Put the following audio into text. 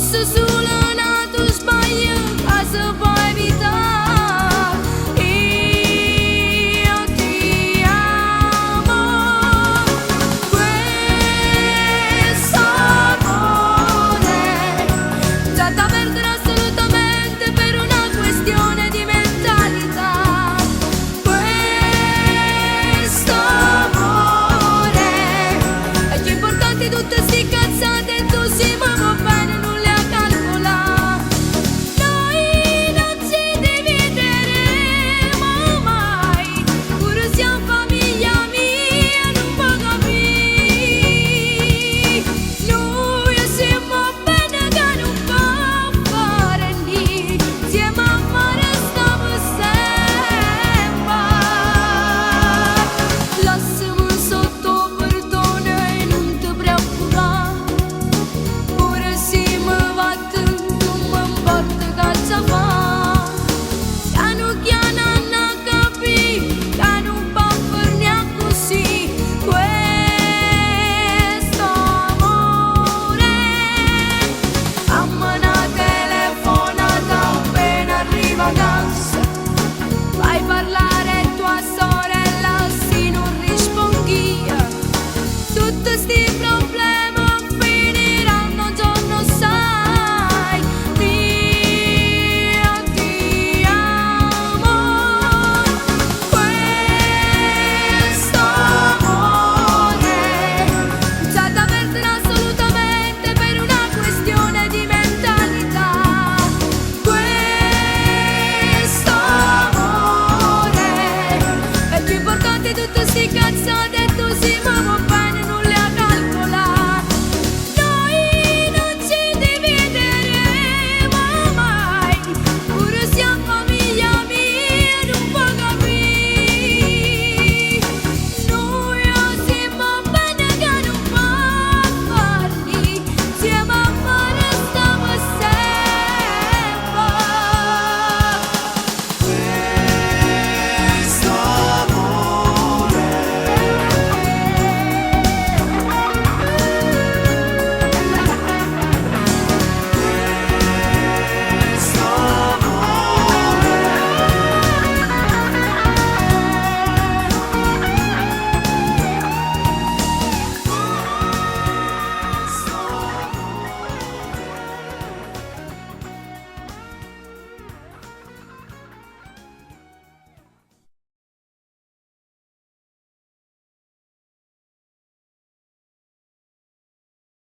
Forse solo un altro sbaglio che si può evitare. Io ti amo. Questo amore già da perdere assolutamente per una questione di mentalità. Questo amore è più importante di tutte sti cazzate e tu si muove bene, non le ha calcolate. Noi non ci divideremo mai, pure siamo famiglia mia, non può capire. Noi siamo bene che non può fare niente, insieme a mare stiamo sempre. Lasciami sotto perdono e non ti preoccupare, pure se mi va tu non mi importa che ci fa. Piano piano hanno capito che non può farne così. Questo amore, fammi una telefonata appena arriva a casa, fai parlare tua sorella se non rispondi. Tutti sti problemi finiranno un giorno, sai. Io ti amo. Questo amore già da perdere assolutamente per una questione di mentalità. Questo amore è più importante di tutte sti cazzate